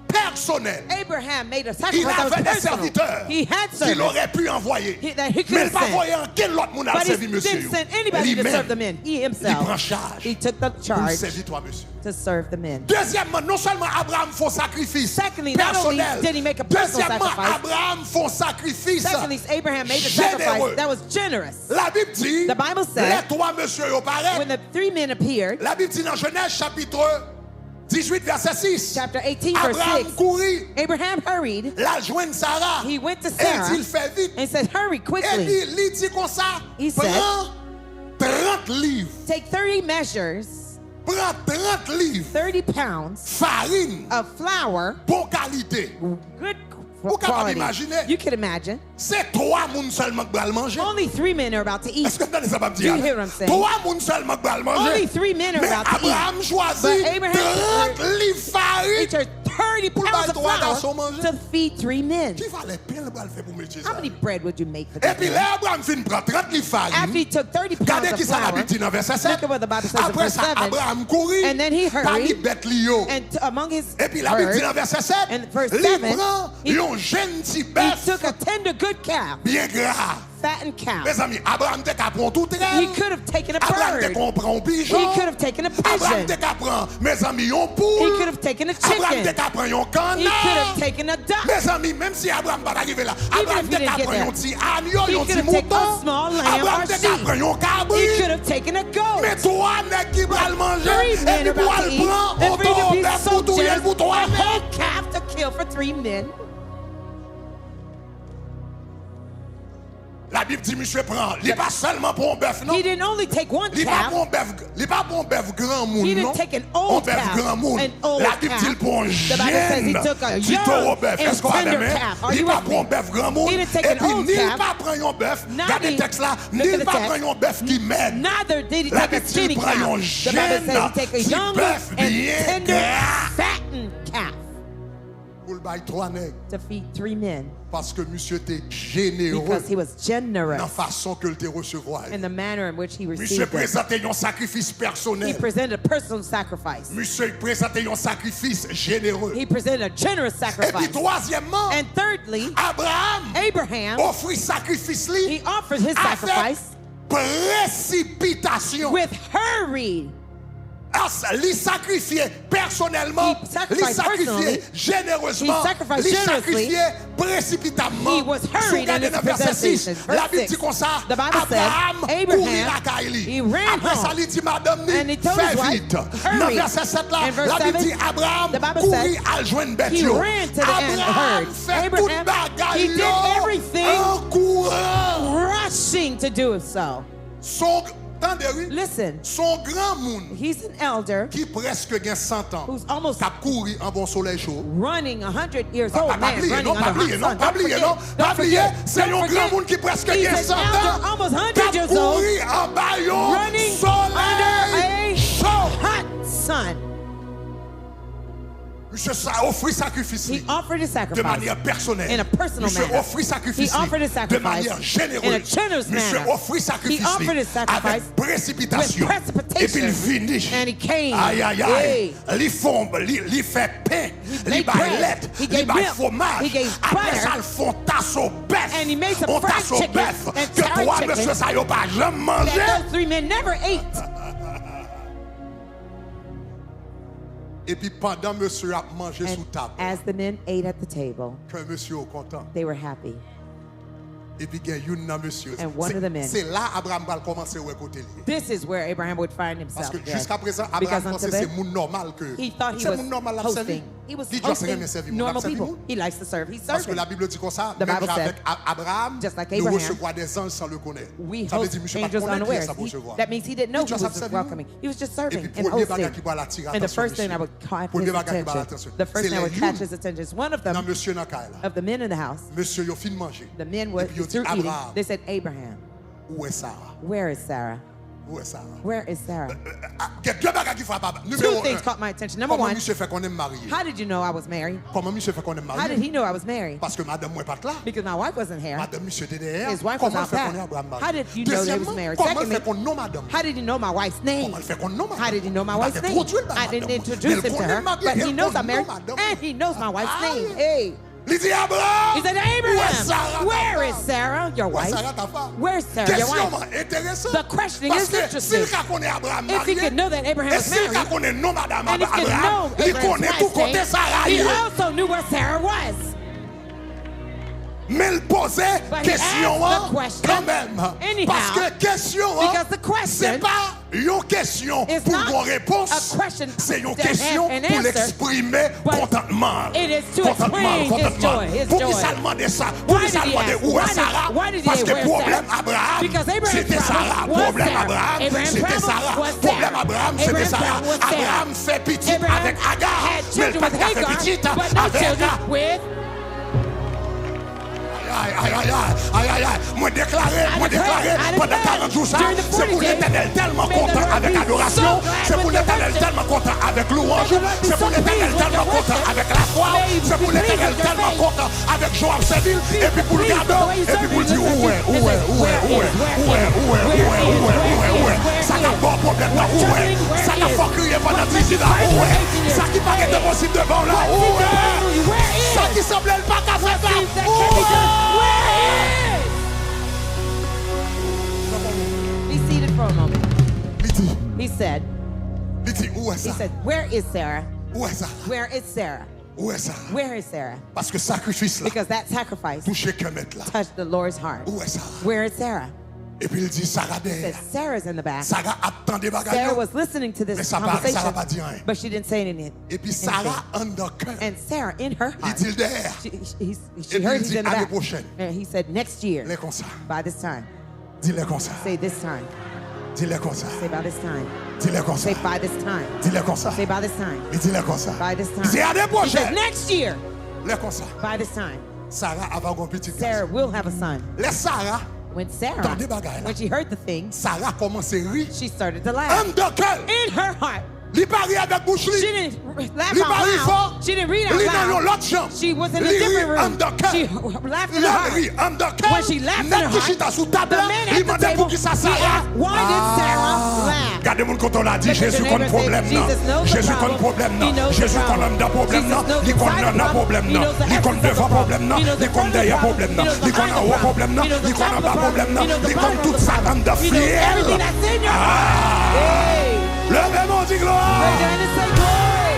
personnel. Abraham made a Il sacrifice that was avait des personal. serviteurs He had qu'il servants aurait pu envoyer. that he could Mais il have pas sent. envoyé en quel autre monde a But he servi monsieur. didn't send anybody to serve the men. He Il himself. prend charge. He took the Pour charge servir toi monsieur. to serve the men. Deuxièmement, non seulement Abraham fait sacrifice Secondly, not only personnel. did he make a personal Deuxièmement, sacrifice, Abraham fait sacrifice secondly, Abraham made a généreux. sacrifice that was generous. La Bible dit, The Bible said, les 3 messieurs yo paraît. When the 3 men appeared, La Bible dit dans Genèse chapitre 18 verset 6. chapter 18, verse Abraham 6, courit, Abraham hurried. la joindre Sarah. He went to Et Sarah il fait vite. and said, hurry Et quickly. il dit comme ça, He said, prends 30 livres. Take 30 measures, Prends 30 livres. 30 pounds Farine, of flour, bonne qualité. good Vous capable quality. d'imaginer? You can imagine. C'est 3 moun seulement qui va manger. Only 3 men are about to eat. Est-ce que vous entendez ça, Do you hear what I'm saying? 3 moun seulement qui va manger. Only 3 men are Mais about to eat. Abraham choisit But Abraham 30 livres farine. Each are 30 Pour pounds le of trois garçons flour manger. to feed 3 men. Qui va les pains le faire pour métier ça? How many bread would you make for Et that? puis là, Abraham fin prend 30 livres After farine. he took 30 pounds Regardez of qui ça la flour, Bible dit dans verset 7. look at what the Bible says in Après verse ça, 7. Abraham courit. And then he Parmi hurried, bêtes lio. and among his Et puis la Bible dit herds, dans verset 7. and verse Il 7, prend un jeune petit he bœuf took a tender good calf, bien gras. fattened calf. Mes amis, Abraham te qu'à prendre tout He train. could have taken a Abraham te bird. qu'on prend un pigeon. He could have taken a Abraham te pigeon. qu'à prendre, mes amis, un He poule. could have taken a Abraham te chicken. qu'à prendre un He could have canard. taken a duck. Mes amis, même si Abraham va arriver là, Abraham if te he didn't qu'à get prendre un there, petit agneau, he un could petit have taken a mouton. small lamb Abraham or te qu'à sheep. prendre un He cabri. could have taken a goat. Mais toi, nèg qui va le manger, 3 et men puis are pour about to le eat. prendre, And on for you to tombe be pour so tout generous, pour toi. a whole calf to kill for 3 men. La Bible dit monsieur prend, il pas seulement pour un bœuf non. He didn't only take one Il pas calf. pour un bœuf, il pas pour un bœuf grand monde He non. didn't take an old bœuf calf. grand monde. An old La Bible dit calf. pour un The Bible says he jeune took a petit taureau bœuf. young Est-ce qu'on and a tender même? calf. Are Il you pas with pour un me? bœuf grand monde. He didn't take Et an puis old ni calf. pas prendre un bœuf. Regardez le texte là. Look at Ni the pas text. prendre un bœuf qui mène. Neither did he La take a Bible skinny dit prend un calf. The Bible jeune says he take a petit young bœuf and bien tender, gras. fattened calf Pour le bail 3 nègres. to feed 3 men Parce que monsieur était généreux because he was dans la generous façon que le te recevoir. in the manner in which he Monsieur received it. présentait un sacrifice He personnel. presented a personal sacrifice. Monsieur présentait un sacrifice généreux. He presented a generous Et puis sacrifice. troisièmement, And thirdly, Abraham Abraham, offrit sacrifice lui he offered his avec sacrifice précipitation. with hurry. Les sacrifier personnellement, He les sacrificed sacrifier personally. généreusement, He sacrificed les generously. sacrifier précipitamment. He was hurried in his Dans verset 6, presentation. la Verse Bible dit 6. comme ça, The Bible said, Abraham Abraham, courit la caille. he ran Après ça, home. il dit, madame, And he told his fais wife, vite. hurry. Dans verset 7 là, In verse la Bible 7, dit, Abraham the Bible courit said, à joindre bête. he ran to the end Abraham herd. fait toute Abraham, bagaille he did everything en courant. rushing to do so. Listen, Son grand monde he's an elder qui presque gagne 100 ans, who's almost qui a couru en bon soleil chaud. running 100 years old man, running Non, pas under oublier, hot non, sun. pas Don't oublier, forget, non, pas don't oublier. forget, C'est don't un grand forget. monde qui presque He's gagne an 100 ans, elder, almost 100 qui a years old, couru en baillon running soleil under a chaud. hot sun. Monsieur offrit sacrifice He offered his de sacrifice manière personnelle. in a personal Monsieur manner. offrit He sacrifice offered his de sacrifice manière in a généreuse. generous Monsieur manner. offrit He sacrifice offered his sacrifice avec précipitation. with precipitation. Et puis il finit. And he came. Aïe aïe aïe. Hey. Il fond, il fait pain, il made baille bread. lait, He il gave baille milk. fromage. He gave Après butter. ça, il font tasse au bœuf. And he made some On fried tasse au chicken bœuf and que fried toi, chicken monsieur, ça y a pas jamais mangé. that those 3 men never ate. Et puis pendant monsieur a mangé And sous table, as the men ate at the table, que monsieur est content. they were happy. Et puis il y a une dans monsieur. And one of the men. C'est là Abraham va commencer à côté lui. This is where Abraham would find Parce himself. que yes. jusqu'à présent, Abraham Because pensait until c'est then, monde normal que. he thought he C'est was monde normal la servi. hosting. He was Qui doit hosting servir, normal servi people. monde. He likes to serve. He's Parce que la serving. Bible dit comme ça, The même Bible avec said, Abraham, just like nous Abraham, recevoir des anges sans le connaître. We Ça veut host dire monsieur pas angels connaître qui est unawares. ça pour recevoir. That means he didn't know Puis who tu as was servi. welcoming. He was just serving Et puis, and premier bagage qui hosting. va l'attirer And the attention, first thing that monsieur. would catch Premier his bagage qui va attention, l'attention. the first C'est thing that would les catch une his attention is one of dans them, monsieur dans la là. of the men in the house, Monsieur yo fin manger. the men Et were puis yo dit through eating. Abraham, They said, Abraham, où est Sarah? where is Sarah? Où est Sarah? Where is Sarah? Il y a deux bagages qui frappent. Two Numéro things 1. caught my attention. Number Comment one, monsieur fait qu'on est marié? how did you know I was married? Comment monsieur fait qu'on est How did marié? he know I was married? Parce que madame moi pas là. Because my wife wasn't here. Madame monsieur était derrière. His wife was Comment out fait qu'on est back. Abraham marié? How did you know they was Deuxièmement, married? comment Secondly, fait qu'on nomme madame? how did you know my wife's name? Comment fait qu'on nomme madame? How did you know my Il wife's va name? introduire le I didn't madame. introduce him to Mais her, le connaît but he marié, knows elle I'm married, connaît madame. and he knows my wife's Aïe. name. Hey. Il dit Abraham. He said, Où est Sarah, Abraham, ta where is femme? Sarah, your Où est wife? Sarah, ta femme? Where's Sarah, your Question wife? intéressante. The questioning Parce is que interesting. s'il connaît Abraham If he marié, could know that Abraham et was s'il married, connaît non madame and if he could Abraham, know il Abraham's connaît tout wife's côté name, Sarah. he also knew where Sarah was. Mais il posait But he question asked the question quand même. anyhow, Parce que question, because the question c'est pas une question is pour not une réponse. a question C'est une to question have an pour answer, l'exprimer but contentement. it is to Contentement, explain his contentement. joy, his Pour qui joy. ça demandait ça? Pour Why qui ça did he demandait ask? où est Why did- Sarah? why did he Parce que where's problème Sarah? Abraham, Because Abraham's c'était problem Sarah. was Problème Sarah. Abraham, Abraham's c'était problem Sarah. was Problème Sarah. Abraham, c'était Abraham's Sarah. problem was Sarah. Abraham fait petit Abraham avec Agar. had Mais children le pas with fait Hagar, petit but no avec children Agar. with. Aïe, aïe, aïe, aïe, aïe, aïe. Moi déclaré pendant 40 jours ça, c'est pour l'Éternel tellement content avec adoration, c'est pour l'Éternel tellement content avec louange, c'est pour l'Éternel tellement content avec la foi, c'est pour l'Éternel tellement content avec joie servile, et puis pour le gardon, et puis pour le dire où est, ça n'a pas de problème là, où est, ça n'a pas crié pendant 10 ans, où est, ça qui paraît de possible devant là, où est, ça qui semblait pas qu'à faire ça, où est. Be seated for a moment. Liti, He said, où est he ça? said, where is Sarah? Où est ça? Where is Sarah? Où est ça? Where is Sarah? Parce que sacrifice là, Because that sacrifice touché qu'un mètre là. touched the Lord's heart. Où est ça? Where is Sarah? Et puis il dit Sarah Said derrière. Sarah's in the back. Sarah attend des bagages. Sarah was listening to Mais this Sarah conversation, pas dit rien. but she didn't say anything. Et puis Sarah en dans cœur. And Sarah, in her Il heart, dit derrière. she Et heard puis il he's dit in the année back. prochaine. And he said, next year, Les comme ça. by this time. Dis-les comme ça. Say this time. Dis-les comme ça. Say by this time. Dis-les comme ça. Say by this time. Dis-les comme ça. Say by this time. Il dit les comme ça. By this time. Il dit année He said, prochaine. next year, Les comme ça. by this time, Sarah avait un petit Sarah garçon. will have a son. Les Sarah, When Sarah, Dans des bagailles, là. when she heard the thing, Sarah commence à rire. she started to laugh. En dans cœur. In her heart. Il parle avec bouche She li. didn't laugh Il out parle loud. fort. She didn't read Il out dans loud. l'autre chambre. She was in a Il different rit en room. dans cœur. She laughed in Il her heart. rit en dans cœur. When she laughed in Net her qui heart, chita sous table. the man Il at the demandait table, pour qui ça he Sarah. asked, why did Sarah laugh? Regardez mon quand on a dit Look at Jésus your qu'on neighbor problème and say, non. Jesus knows the Jésus qu'on problem. problème He non. knows the Jésus qu'on problem. homme d'un problème Jesus non. knows the Il qu'on side a un problem. problème He non. knows the Il qu'on essence of devant the problème non. problem. He knows the Il qu'on front of the derrière problem. problème He non. knows the Il qu'on behind a the haut problem. problème non. He knows the Il qu'on top a of the bas problème non. problem. He knows the Il qu'on bottom of tout the ça problem. comme de He knows fiel. everything that's in your heart. Hey. Levez mon dit gloire. We're going to say glory.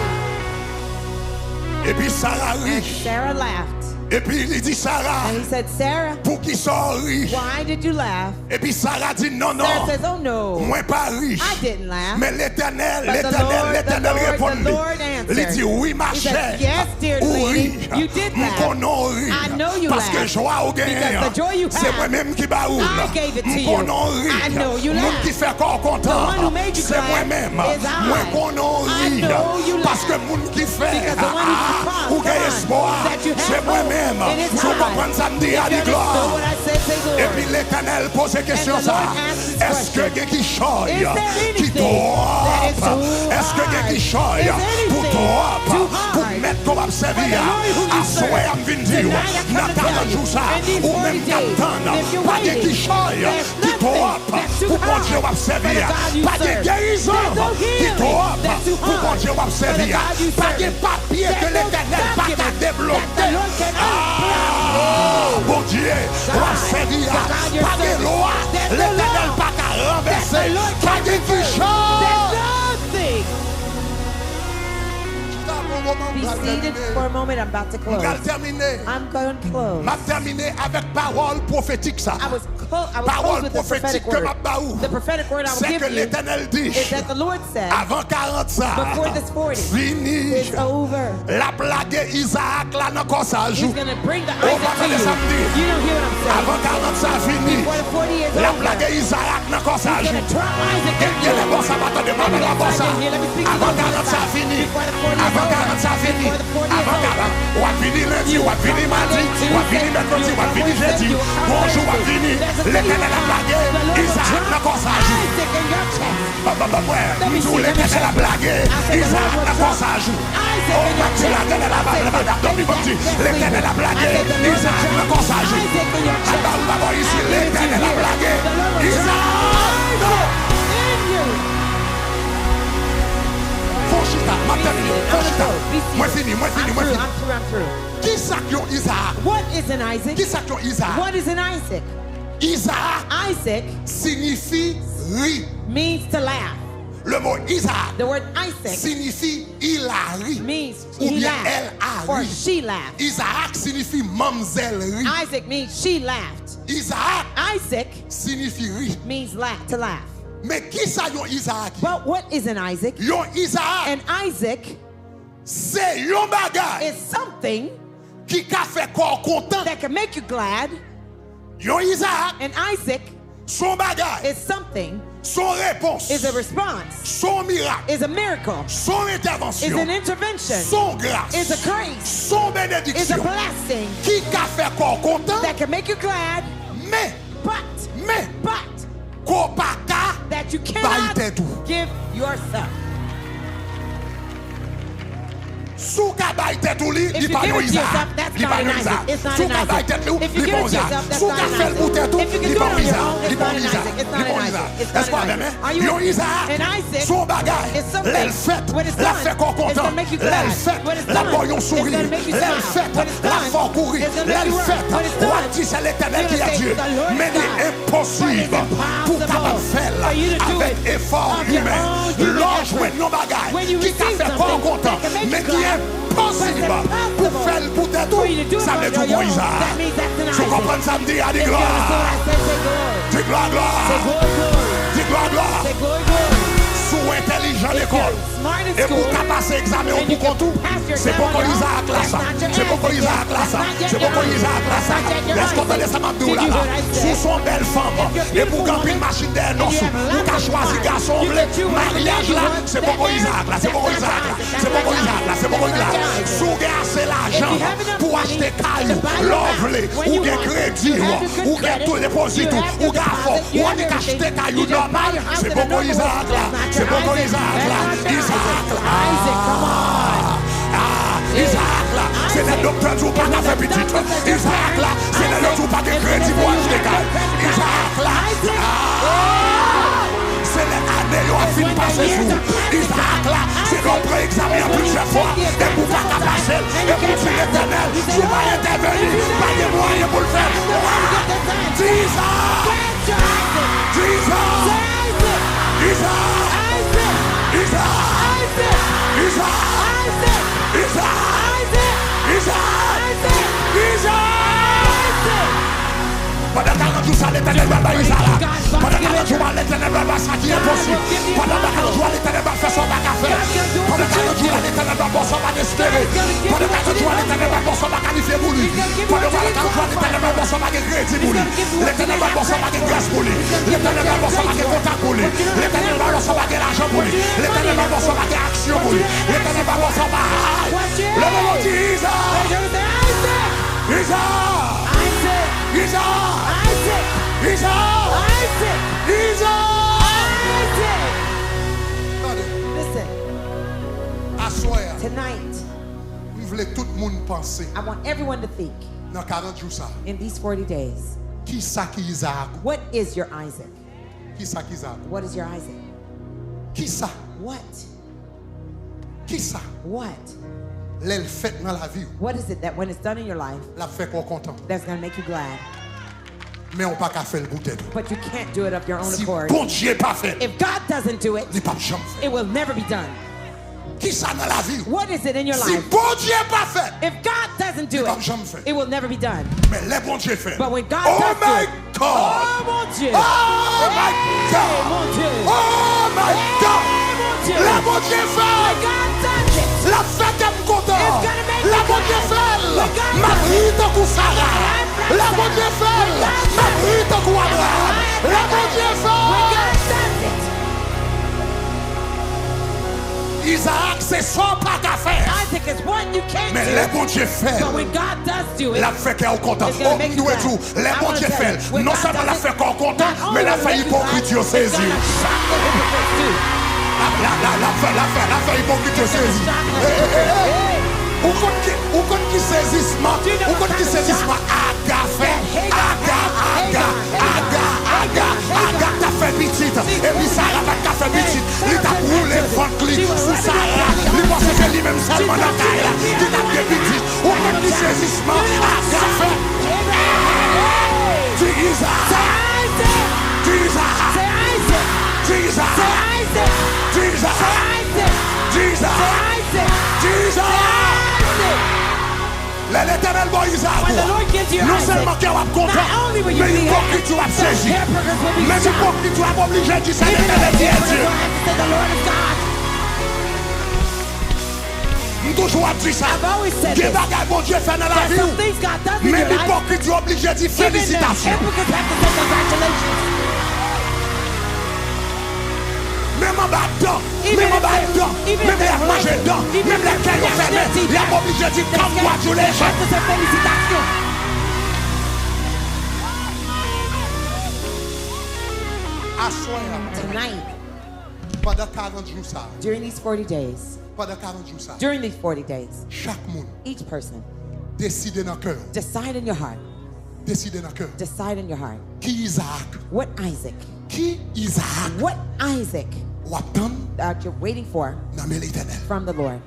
Et puis Sarah And rit. Sarah laughed. Et puis il dit Sarah, And he said, Sarah, pour qui ça rit? why did you laugh? Et puis Sarah dit non, non, Sarah says, oh no, moi pas riche. I didn't laugh. Mais l'Éternel, But the l'Éternel Lord répond. answered. Il dit oui, ma He chère. said, yes, dear Ou lady, rit. you did laugh. M'konon rit. I know you Parce que laughed. joie au gain. Because the joy you C'est have, moi-même qui baoule. I gave it to you. M'konon rit. I know you Moun laughed. qui fait corps content. The one who made you C'est glad moi-même. is I. Moi konon I rit. know you Parce que laughed. moun qui fait. Because the one who caused, Ou gain the one espoir. that you have C'est moi-même. hope in his Faut time. comprendre ça me dit à If you des gloires. understood what I said, say glory. Et puis l'Éternel pose la question And the ça. Lord asked this Est-ce que question. quelqu'un qui choye, Is there qui anything that is toi, too est-ce que quelqu'un qui hard? choye Is anything pour toi, too pour hard? mettre comme For servir, the Lord who you à souhait à serve. me venir, Tonight I come to dans tell 40 you, jours ça, in these ou 40 même days, capitaine, if you're pas quelqu'un qui waiting, choye, there's qui toi, nothing that's too pour mon hard Dieu va for the servir, God you pas de serve. guérison, There's no qui healing toi, that's too pour mon hard Dieu va for the servir, God you pas de serve. papier que There's no l'Éternel pas qu'à document débloquer. that the Lord can unblock. Bon Dieu, va servir, pas de loi, l'Éternel pas qu'à renverser, pas de guichon. There's nothing. Be seated for a moment. I'm about to close. I'm going to close. m'a terminé avec parole prophétique ça. I was Parole close with the prophétique prophetic que word. m'a baou. The prophetic word I will C'est give que you l'Éternel dit, is that the Lord said, avant 40 ça, before this 40 fini, is over, la blague Isaac là dans quoi ça He's joue. going to bring the On va Isaac to faire you. samedi. You don't hear what I'm saying. Avant 40 ça fini, Before the 40 is la over, blague Isaac dans quoi ça He's joue. going to drop Isaac in Il y a les you. bons sabbats de maman la bossa. Avant 40 ça fini. Avant 40 ça fini. Avant 40. On va finir lundi, on va finir mardi, on va finir mercredi, on va finir jeudi. Bonjour, on va finir. L'Éternel a blagué. Isaac n'a pas ça joue. Isaac in your chest. Nous, l'Éternel a blagué. Isaac n'a pas ça joue. Oh, tu l'Éternel a blagué. L'Éternel a blagué. Isaac n'a pas ça joue. D'abord ici, l'Éternel a blagué. Isaac. Fonchita, m'a terminé. Fonchita. Moi fini. I'm through. Qui ça qui ont Isaac? What is an Isaac? Qui ça qui ont Isaac? What is an Isaac? Isaac Isaac signifie ri. means to laugh. Le mot Isaac The word Isaac signifie il a ri. means Ou he bien elle laughed a or ri. she laughed. Isaac signifie mamzelle ri. Isaac means she laughed. Isaac Isaac signifie ri. means to laugh. Mais qui ça yon Isaac? But what is an Isaac? Yon Isaac An Isaac c'est yon bagay is something qui ka fait corps content. that can make you glad. Yon Isaac An Isaac son bagay, is something, son réponse, is a response, son miracle, is a miracle, son is intervention, an intervention, son grâce, is a grace, son is a bénédiction blessing qui ka fait corps content. that can make you glad, Mais but qu'on pas ka that you baï cannot tête tout. give yourself. Sou ka baï tête ou li, If li you pa give yon it to Isaac. yourself, that's Li not pa an yon Isaac. Isaac. It's not Sou an ka baï Isaac. tête ou, If you li give pa it to Isaac. yourself, that's Sou not ka an fel Isaac. ou tête ou, If you can li do pa it on your Isaac. own, Li it's pa not an Isaac. Isaac. It's Li not pa an Isaac. Isaac. It's not Est-ce qu'on an a Isaac. bien? Are you Yon with me? Isaac, An Isaac son bagay, is something. l'elle fête, When it's la done, fait qu'on it's content, gonna make you glad. l'elle fête, When it's la done, voyons it's sourire, gonna make you l'elle smile. fête, When it's la done, fort courir, it's gonna make l'elle you work. fête, When it's on done, dit c'est l'Éternel you're qui gonna a say, Dieu, "The Lord mais is God." il est impossible pour capable faire for you to do avec it effort of your humain. own human L'ange effort. ouais non bagay When you qui t'a receive fait something pas content, that can make mais you qui est glad, possible but it's pour impossible faire pour t'aider for ça veut dire pour Isaac. Tu comprends ça me dit à des gloires. Dis gloire, dis gloire. Sous intelligent l'école. Et pour passer examen au bout contour, c'est pour qu'on Isaac là ça. C'est pour qu'on Isaac là ça. C'est pour qu'on Isaac là ça. Laisse qu'on te laisse à m'abdou là. Sous son belle femme. Et pour gagner une machine d'air non sous. Pour qu'à choisir garçon blé. Mariage là. C'est pour qu'on Isaac là. C'est pour qu'on Isaac là. C'est pour qu'on Isaac là. C'est pour qu'on Isaac là. Sous c'est l'argent pour acheter cailloux, l'envelé, ou bien crédit, ou bien tout déposit, ou gaffe, ou on est acheté cailloux normal. C'est pour qu'on Isaac là. C'est pour qu'on Isaac là. Isaac là. Isaac là, c'est le docteur qui n'a pas fait petit. Isaac là, c'est le docteur qui n'a pas de crédit pour acheter cailloux. Isaac là. C'est l'année où on finit par ce jour. Isaac là, c'est qu'on peut examiner plusieurs fois. Et pour pas qu'à passer, et pour dire l'éternel, je vais intervenir, pas de moyens pour le faire. Isaac! Pendant 40 jours, ça l'éternel va Isaac là. Pendant 40 jours, l'éternel va ça qui est possible. Pendant 40 jours, l'éternel va faire son bac à faire. Pendant 40 jours, l'éternel va faire son bac espéré. Pendant 40 jours, l'éternel va faire son bac qualifié pour lui. Pendant 40 jours, l'éternel va faire son bac crédit pour lui. L'éternel va faire son bac grâce pour lui. L'éternel va faire son bac contact pour lui. L'éternel va faire son bac l'argent pour lui. L'éternel va faire son bac action pour lui. L'éternel va faire son bac. Le moment dit Isaac. Listen. Assoir. Tonight, Nous voulons tout le monde penser. I want everyone to think Dans 40 jours ça. in these 40 days, Qui ça qui Isaac? what is your Isaac? Qui ça qui Isaac? What is your Isaac? Qui ça? What? Qui ça? What? L'elle fait dans la vie. What is it that when it's done in your life, La fait qu'on content. that's going to make you glad? Mais on pas qu'à faire le bouteille. But you can't do it of your own Si accord. bon Dieu pas fait, If God doesn't do it, il pas jamais fait. it will never be done. Qui ça dans la vie? What is it in your Si life? bon Dieu pas fait, If God doesn't do il pas jamais it, fait. it will never be done. Mais les bon Dieu fait. But when God Oh does my it, God! oh mon Dieu, Oh my God! mon Dieu, Oh my God! mon Dieu, La bon Dieu fait! God does it. La fête est content! It's gonna make La you bon Dieu glad. fait! Marie de Sarah! La bon Dieu fait! Marie de Abraham! La bon Dieu fait! Isaac, c'est son pas qu'à faire. Isaac is what you can't Mais do. les bon Dieu fait. But when God does do it, La fait qu'elle est content. it's gonna Oh, make you nous et glad. tout. Les I bon wanna Dieu tell fait. you, when Non God seulement la does fait qu'on est content, not mais la only fait will hypocrite make you glad, saisi. it's gonna shock the hypocrites too. La fait hypocrite saisi. Ou compte qui saisissement. Ou compte qui saisissement. Aga fait. Aga t'a fait petite. Et puis Sarah t'a fait petite. Il t'a roulé ventre sous Sarah. Il pense que lui même seulement dans la taille. Il t'a fait petite. Ou compte qui saisissement. Aga fait. L'Éternel va Isaac. Non seulement qu'il va content, mais il faut que tu vas saisir. Mais il faut que tu vas obligé de dire ça, l'Éternel est Dieu. Nous toujours dit ça. Des bagages bon Dieu fait dans la vie. Mais il faut que tu es obligé de dire félicitations. Même en bas dedans, même en bas dedans, même la manger dedans, même la caille fermée, il est obligé de dire comme moi tous les gens. Tonight, Pendant 40 jours ça. during these 40 days, Pendant 40 jours ça. during these 40 days, Chaque monde each person, décide dans le cœur. decide in your heart, Décide dans le cœur. decide in your heart, Qui Isaac? what Isaac, Qui Isaac? what Isaac Ou attendre that you're waiting for dans l'Éternel. from the Lord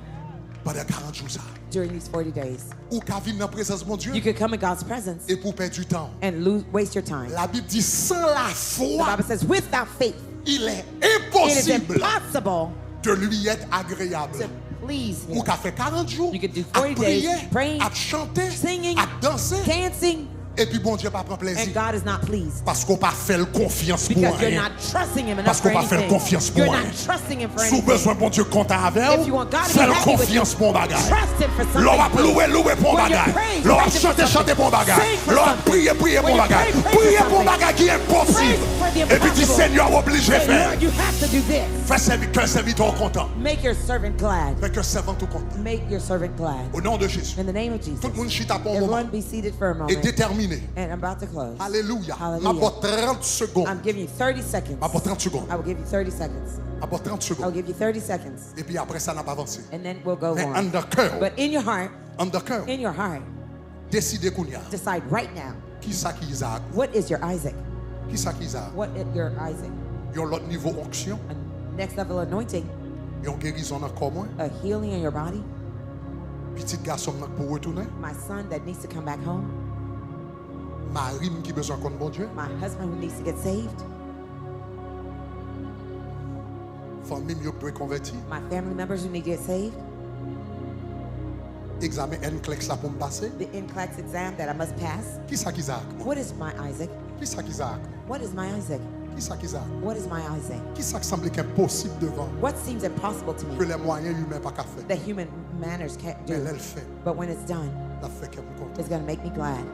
Pendant 40 jours ça. during these 40 days. Ou qu'à venir dans la présence de mon Dieu You could come in God's presence et pour perdre du temps. and waste your time. La Bible dit sans la The foi, Bible says, without faith, il est it is impossible impossible de lui être agréable. to please him. Ou qu'a fait 40 jours You could do à 40 prier, days praying, à chanter, singing, à danser. dancing, Et puis bon Dieu pas prend plaisir. and God is not pleased. Parce qu'on pas fait le confiance pour Because you're rien. not trusting him Parce enough qu'on for pas fait le anything. confiance pour You're rien. not trusting him for Sous anything. besoin bon Dieu content avec If you want God to be fais le happy with confiance you, pour bagage. trust him for something. L'on va louer pour When you're bagage. praying, L'on va trust him for chanter something. pour bagage. Sing for L'on va something. prier When pour you bagage. pray for Prier pour something. bagage qui est impossible. Pray for the Et puis dis impossible. Seigneur obligé Say, faire. Lord, you have to do this. Fais qu'un serviteur content. Make your servant glad. Fais qu'un servant tout content. Make your servant glad. Au nom de Jésus. In the name of Jesus. Tout le monde chita pour un moment. Everyone be seated for a moment. Et déterminé. And I'm about to close. Alléluia. Hallelujah. Ma 30 secondes. I'm giving you 30 seconds. Ma 30 secondes. I will give you 30 seconds. Ma 30 I'll secondes. give you 30 seconds. Et puis après ça n'a pas avancé. And then we'll go Mais on. en de cœur. But in your heart, In your heart, décidez qu'on y a. decide right now, Qui ça qui Isaac? what is your Isaac? Qui ça qui Isaac? What is your Isaac? Il y a l'autre niveau onction. A next level anointing, Il y a une guérison encore moins. a healing in your body. Petit garçon pour retourner. My son that needs to come back home. Marie qui besoin contre bon Dieu. My husband who needs to get saved. Famille qui doit convertir. My family members who need to get saved. Examen NCLEX là pour me passer. The NCLEX exam that I must pass. Qui ça qui Isaac? What is my Isaac? Qui ça qui Isaac? What is my Isaac? Qui ça qui Isaac? What is my Isaac? Qui ça qui semble impossible devant? What seems impossible to Que me les moyens humains pas qu'à faire. that human manners can't Mais do. elle fait. But when it's done, La fait qu'elle me content. it's going to make me glad.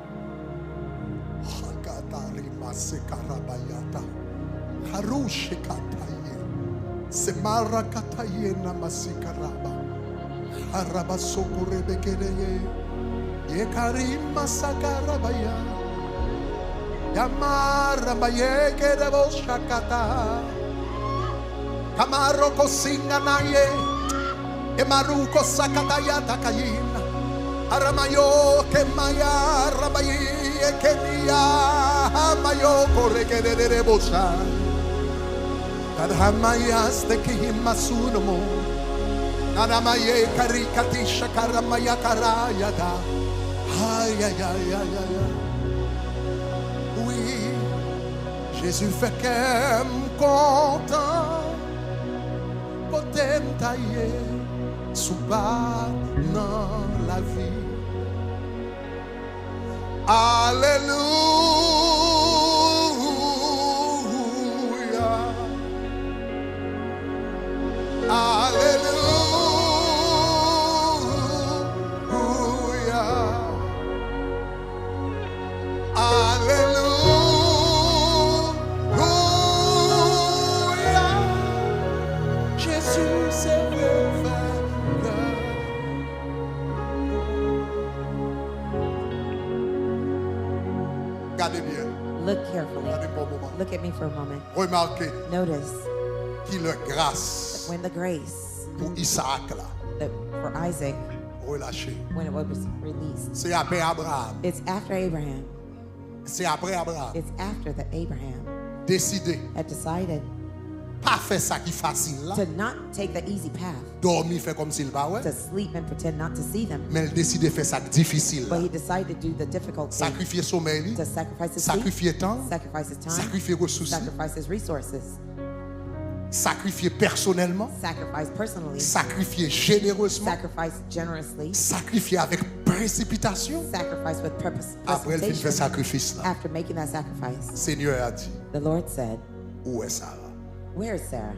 Semara kataye na masikaraba. Araba sokore bekereye. Ye karima sakarabaya. Yamara baye kerebo shakata. Kamaro kosinga naye. Emaruko sakataya takayina. Aramayo kemaya rabayi kenia. Amayo kore kerebo shan. Kadhamayas te kihimasunomo. Nanamaye karikatisha karamaya karayada. Ay, ay, ay, ay, ay, ay. Oui, Jésus fait qu'elle me content. Côté m'taillé, sous bas dans la vie. Alléluia. Alléluia. Jésus c'est le vainqueur. Regardez bien. Look carefully. Regardez pour un moment. Look at me for a moment. Remarquez Notice qu'il a grâce when the grace pour Isaac là that for Isaac, relâché. when it was released, C'est après Abraham. it's after Abraham. C'est après Abraham. It's after that Abraham Décidé had decided pas faire ça qui facile là. to not take the easy path, Dormir fait comme s'il pas ouais. to sleep and pretend not to see them. Mais il décide de faire ça difficile là. But he decided to do the difficult thing, Sacrifier sommeil, to sacrifice his sleep, sacrifier temps, sacrifice his time, sacrifier ressources, sacrifice his resources, sacrifier personnellement, sacrifice personally, sacrifier généreusement, sacrifice generously, sacrifier avec précipitation. sacrifice with purpose. Après il fait Precipitation. sacrifice là. After making that sacrifice, Seigneur a dit, the Lord said, où est Sarah? "Where is Sarah?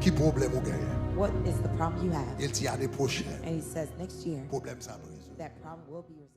Qui problème au gars? What is the problem you have?" Il dit l'année prochaine, And he says, "Next year, problème ça brise. that problem will be resolved."